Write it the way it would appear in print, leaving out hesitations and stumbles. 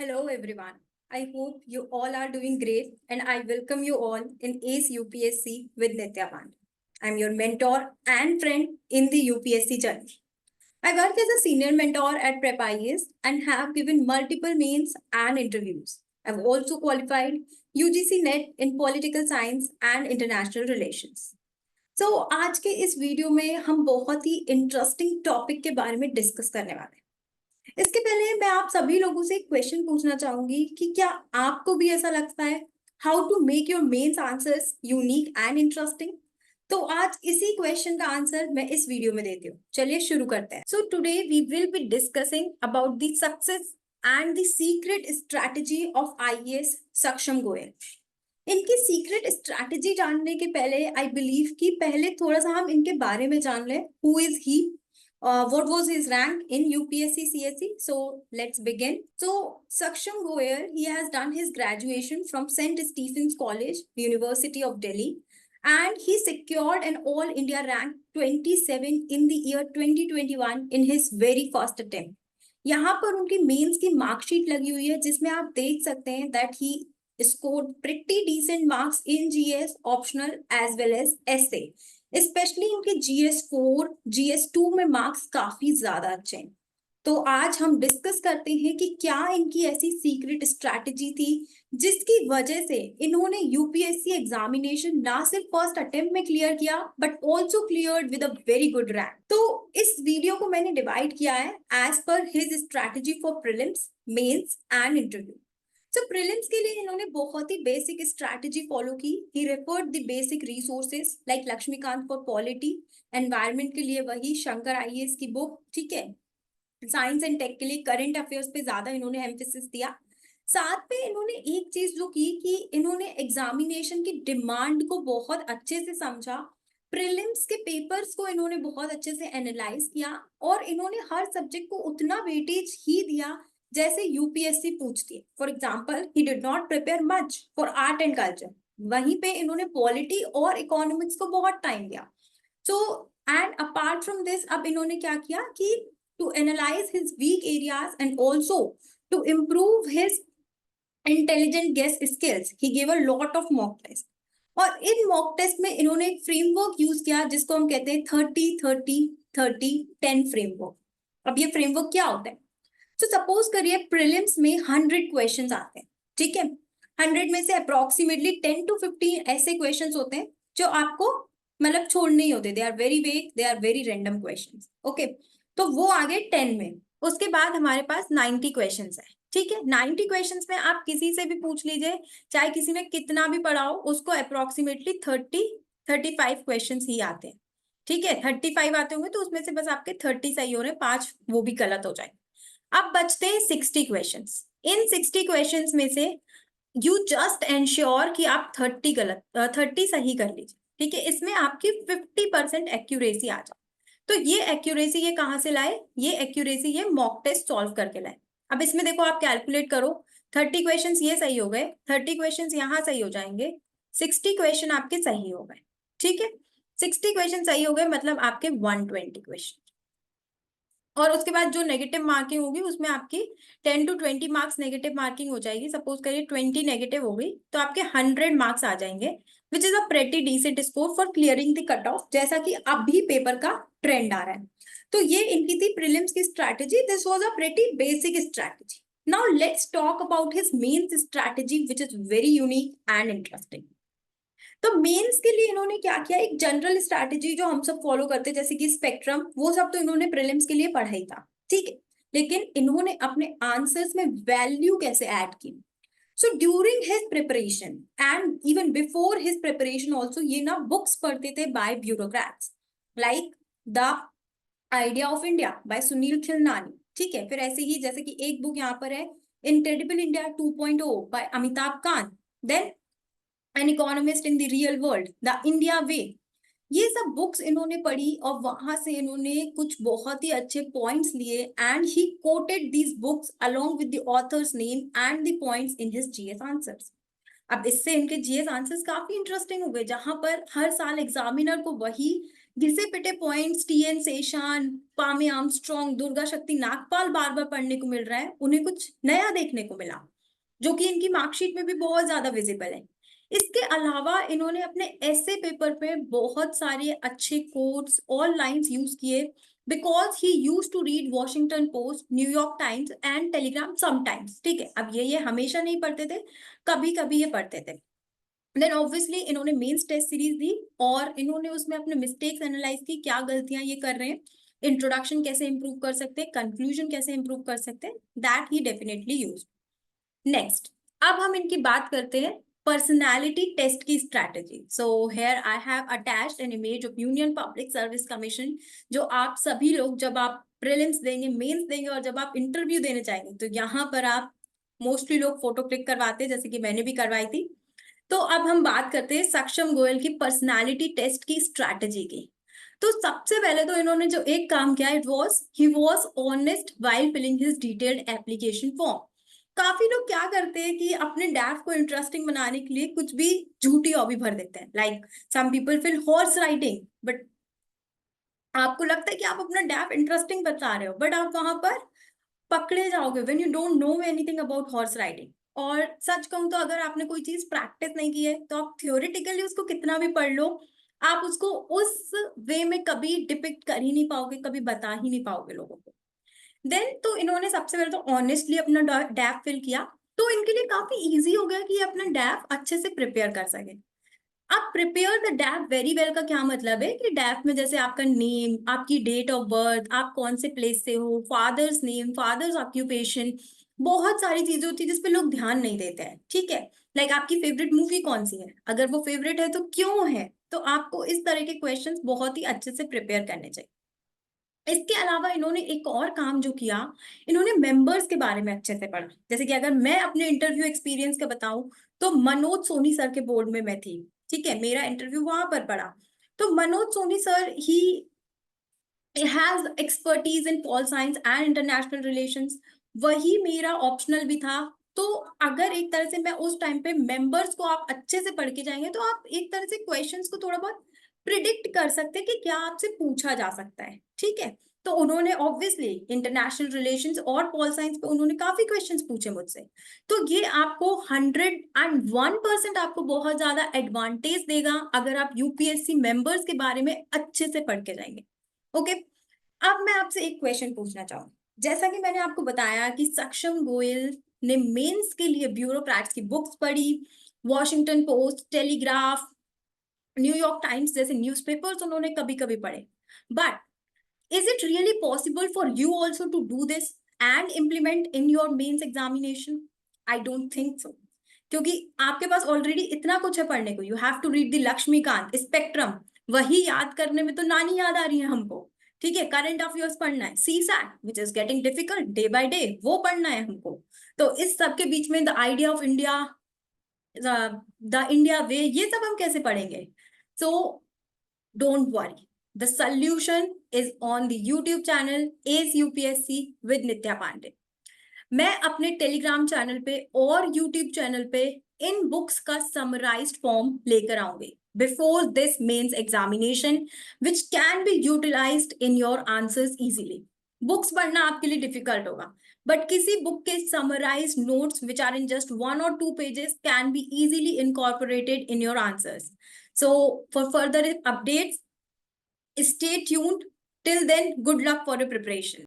Hello everyone. I hope you all are doing great and I welcome you all in ACE UPSC with Nitya Band. I'm your mentor and friend in the UPSC journey. I work as a senior mentor at Prep IAS and have given multiple mains and interviews. I've also qualified UGC NET in political science and international relations. So आज के इस video में हम बहुत ही interesting topic के बारे में discuss करने वाले हैं। इसके पहले मैं आप सभी लोगों से एक क्वेश्चन पूछना चाहूंगी कि क्या आपको भी ऐसा लगता है how to make your mains answers unique and interesting. तो आज इसी क्वेश्चन का आंसर मैं इस वीडियो में देती हूँ। चलिए शुरू करते हैं। So today we will be discussing about the success and the secret strategy of IAS Saksham Goyal. इनकी सीक्रेट स्ट्रैटेजी जानने के पहले आई बिलीव कि पहले थोड़ा सा हम इनके बारे में जान लें। Who is he? What was his rank in UPSC CSE? So let's begin. So Saksham Goyal, he has done his graduation from St. Stephen's College, University of Delhi, and he secured an All India rank 27 in the year 2021 in his very first attempt. यहाँ पर उनकी mains की marksheet लगी हुई है जिसमें आप देख सकते हैं that he scored pretty decent marks in GS optional as well as essay. Specially इनके GS4 GS2 में मार्क्स काफी ज्यादा अच्छे हैं। तो आज हम डिस्कस करते हैं कि क्या इनकी ऐसी सीक्रेट स्ट्रैटेजी थी जिसकी वजह से इन्होंने यूपीएससी एग्जामिनेशन ना सिर्फ फर्स्ट अटेम्प्ट में क्लियर किया but also cleared with a very good rank. तो इस वीडियो को मैंने डिवाइड किया है as per his strategy for prelims, mains and interview. तो प्रीलिम्स के लिए इन्होंने बहुत ही बेसिक स्ट्रैटेजी फॉलो की। He referred the basic resources like Laxmikanth for polity, environment के लिए वही शंकर आईएएस की बुक, ठीक है। साइंस एंड टेक के लिए करंट अफेयर्स पे ज्यादा इन्होंने एम्फेसिस दिया। साथ में इन्होंने एक चीज जो की कि इन्होंने एग्जामिनेशन की डिमांड को बहुत अच्छे से समझा। प्रीलिम्स के पेपर्स को इन्होंने बहुत अच्छे से एनालाइज किया और इन्होंने हर सब्जेक्ट को उतना वेटेज ही दिया जैसे यूपीएससी पूछती है। For example, he did not prepare much for art and culture, वहीं पे इन्होंने पॉलिटी और इकोनॉमिक्स को बहुत टाइम दिया। So and apart from this, अब इन्होंने क्या किया कि to analyse his weak areas and also to improve his intelligent guess skills, he give a lot of mock test. और इन मॉक टेस्ट में इन्होंने एक फ्रेमवर्क यूज किया जिसको हम कहते हैं 30-30-30-10 फ्रेमवर्क। अब ये फ्रेमवर्क क्या होता है? तो सपोज करिए प्रीलिम्स में 100 क्वेश्चंस आते हैं, ठीक है। 100 में से अप्रोक्सीमेटली 10 to 15 ऐसे क्वेश्चंस होते हैं जो आपको मतलब छोड़ने ही होते, दे are very vague, they are very random questions, okay. तो वो आ गए 10 में। उसके बाद हमारे पास 90 क्वेश्चंस है, ठीक है। 90 क्वेश्चंस में आप किसी से भी पूछ लीजिए, चाहे किसी ने कितना भी पढ़ा हो, उसको अप्रोक्सीमेटली 30-35 क्वेश्चंस ही आते हैं, ठीक है। 35 आते होंगे तो उसमें से बस आपके 30 सही हो रहे हैं, 5 वो भी गलत हो जाए। अब बचते हैं 60 क्वेश्चंस। इन 60 क्वेश्चंस में से यू जस्ट एंश्योर कि आप 30 सही कर लीजिए, ठीक है। इसमें आपकी 50% एक्यूरेसी आ जाए। तो ये एक्यूरेसी ये कहां से लाए? ये एक्यूरेसी ये मॉक टेस्ट सॉल्व करके लाए। अब इसमें देखो, आप कैलकुलेट करो, 30 क्वेश्चन ये सही हो गए, 30 क्वेश्चन यहाँ सही हो जाएंगे, 60 क्वेश्चन आपके सही हो गए, ठीक है। 60 क्वेश्चन सही हो गए मतलब आपके 120 क्वेश्चन। और उसके बाद जो नेगेटिव मार्किंग होगी उसमें आपकी 10 to 20 मार्क्स नेगेटिव मार्किंग हो जाएगी। सपोज करिए 20 नेगेटिव हो गई तो आपके 100 मार्क्स आ जाएंगे, which is a pretty decent score for clearing the cut off, जैसा कि अभी पेपर का ट्रेंड आ रहा है। तो ये इनकी थी प्रीलिम्स की strategy. This was a pretty basic strategy. Now let's talk about his mains strategy which is very unique and interesting. तो मेंस के लिए इन्होंने क्या किया, एक जनरल स्ट्रैटेजी जो हम सब फॉलो करते हैं जैसे कि स्पेक्ट्रम, वो सब तो इन्होंने प्रीलिम्स के लिए पढ़ा ही था, ठीक है। लेकिन इन्होंने अपने आंसर्स में वैल्यू कैसे ऐड की। So during his preparation and even before his preparation also, ये ना बुक्स पढ़ते थे by bureaucrats like the idea of India by Sunil Khilnani, ठीक है। फिर ऐसे ही जैसे कि एक बुक यहाँ पर है, Incredible India 2.0 by Amitabh Kant, then an economist in the real world, the India way. ये सब बुक्स इन्होंने पढ़ी और वहां से इन्होंने कुछ बहुत ही अच्छे पॉइंट्स लिए and he coated these books along with the author's name and the points in his GS answers. अब इससे इनके जीएस आंसर्स काफी इंटरेस्टिंग हो गए, जहां पर हर साल एग्जामिनर को वही घिसे पिटे पॉइंट्स टीएन शेषान, पामे आर्मस्ट्रॉन्ग, दुर्गा शक्ति नागपाल बार बार पढ़ने को मिल रहा है, उन्हें कुछ नया देखने को मिला जो कि इनकी मार्कशीट में भी बहुत ज्यादा विजिबल है। इसके अलावा इन्होंने अपने ऐसे पेपर पे बहुत सारे अच्छे कोट्स और लाइंस यूज किए, because he use to read Washington Post, New York Times and telegram sometimes. ठीक है, अब ये हमेशा नहीं पढ़ते थे, कभी कभी ये पढ़ते थे। देन ऑब्वियसली इन्होंने मेंस टेस्ट सीरीज दी और इन्होंने उसमें अपने मिस्टेक्स एनालाइज की, क्या गलतियां ये कर रहे हैं, इंट्रोडक्शन कैसे इंप्रूव कर सकते हैं, कंक्लूजन कैसे इंप्रूव कर सकते हैं, that he definitely use. Next, अब हम इनकी बात करते हैं पर्सनालिटी टेस्ट की strategy. So here I have attached an image of union public service commission, जो आप सभी लोग जब आप प्रीलिम्स देंगे, मेंस देंगे और जब आप इंटरव्यू देने जाएंगे तो यहाँ पर आप मोस्टली लोग फोटो क्लिक करवाते हैं, जैसे कि मैंने भी करवाई थी। तो अब हम बात करते हैं सक्षम गोयल की पर्सनालिटी टेस्ट की स्ट्रैटेजी की। तो सबसे पहले तो इन्होंने जो एक काम किया, he was honest while filling his detailed application form. काफी लोग क्या करते हैं कि अपने डैफ को इंटरेस्टिंग बनाने के लिए कुछ भी झूठी हॉबी भर देते हैं, like some people fill horse riding, but आपको लगता है कि आप अपना डैफ इंटरेस्टिंग बता रहे हो, बट आप वहां पर पकड़े जाओगे when you don't know anything about horse riding. और सच कहूं तो अगर आपने कोई चीज प्रैक्टिस नहीं की है तो आप थियोरेटिकली उसको कितना भी पढ़ लो, आप उसको उस वे में कभी डिपिक्ट कर ही नहीं पाओगे, कभी बता ही नहीं पाओगे लोगों को। देन तो इन्होंने सबसे पहले तो ऑनेस्टली अपना डैफ फिल किया, तो इनके लिए काफी इजी हो गया कि ये अपना डैफ अच्छे से प्रिपेयर कर सके। अब प्रिपेयर द डैफ वेरी वेल का क्या मतलब है कि डैफ में जैसे आपका नेम, आपकी डेट ऑफ बर्थ, आप कौन से प्लेस से हो, फादर्स नेम, फादर्स ऑक्यूपेशन, बहुत सारी चीजें होती है जिसपे लोग ध्यान नहीं देते हैं। ठीक है, लाइक आपकी फेवरेट मूवी कौन सी है, अगर वो फेवरेट है तो क्यों है। तो आपको इस तरह के क्वेश्चंस बहुत ही अच्छे से प्रिपेयर करने चाहिए। इसके अलावा इन्होंने एक और काम जो किया, इन्होंने मेंबर्स के बारे में अच्छे से पढ़ा। जैसे कि अगर मैं अपने इंटरव्यू एक्सपीरियंस का बताऊं तो मनोज सोनी सर के बोर्ड में मैं थी। ठीक है, मेरा इंटरव्यू वहां पर पड़ा। तो Manoj Soni sir he has expertise in pol science and international relations, वही मेरा ऑप्शनल भी था। तो अगर एक तरह से मैं उस टाइम पे मेंबर्स को आप अच्छे से पढ़ के जाएंगे तो आप एक तरह से क्वेश्चंस को थोड़ा बहुत प्रिडिक्ट कर सकते हैं कि क्या आपसे पूछा जा सकता है। ठीक है, तो उन्होंने ऑब्वियसली इंटरनेशनल रिलेशंस और पॉल साइंस पे उन्होंने काफी क्वेश्चंस पूछे मुझसे। तो ये आपको 101% आपको बहुत ज्यादा एडवांटेज देगा अगर आप यूपीएससी मेंबर्स के बारे में अच्छे से पढ़ के जाएंगे। ओके, अब मैं आपसे एक क्वेश्चन पूछना चाहूंगी। जैसा कि मैंने आपको बताया कि सक्षम गोयल ने मेंस के लिए ब्यूरोक्रेट्स की बुक्स पढ़ी, Washington Post, Telegraph, New York Times जैसे न्यूज़पेपर्स उन्होंने कभी कभी पढ़े, but is it really possible for you also to do this and implement in your mains examination? I don't think so, क्योंकि आपके पास ऑलरेडी इतना कुछ है पढ़ने को। You have to read the Laxmikanth, Spectrum, वही याद करने में तो नानी याद आ रही है हमको। ठीक है, करंट अफेयर्स पढ़ना है, CSAT which is getting difficult day by day, वो पढ़ना है हमको। तो इस सब के बीच में the idea of India, the India way, ये सब हम कैसे पढ़ेंगे? So don't worry, the solution is on the YouTube channel S UPSC with Nitya Pandey. मैं अपने टेलीग्राम चैनल पे और यूट्यूब चैनल पे इन बुक्स का समराइज्ड फॉर्म लेकर आऊंगी before this mains examination, which can be utilized in your answers easily. Books पढ़ना आपके लिए डिफिकल्ट होगा, बट किसी बुक के summarised notes which are in just 1 or 2 pages can be easily incorporated in your answers. So for further updates, stay tuned. Till then, good luck for your preparation.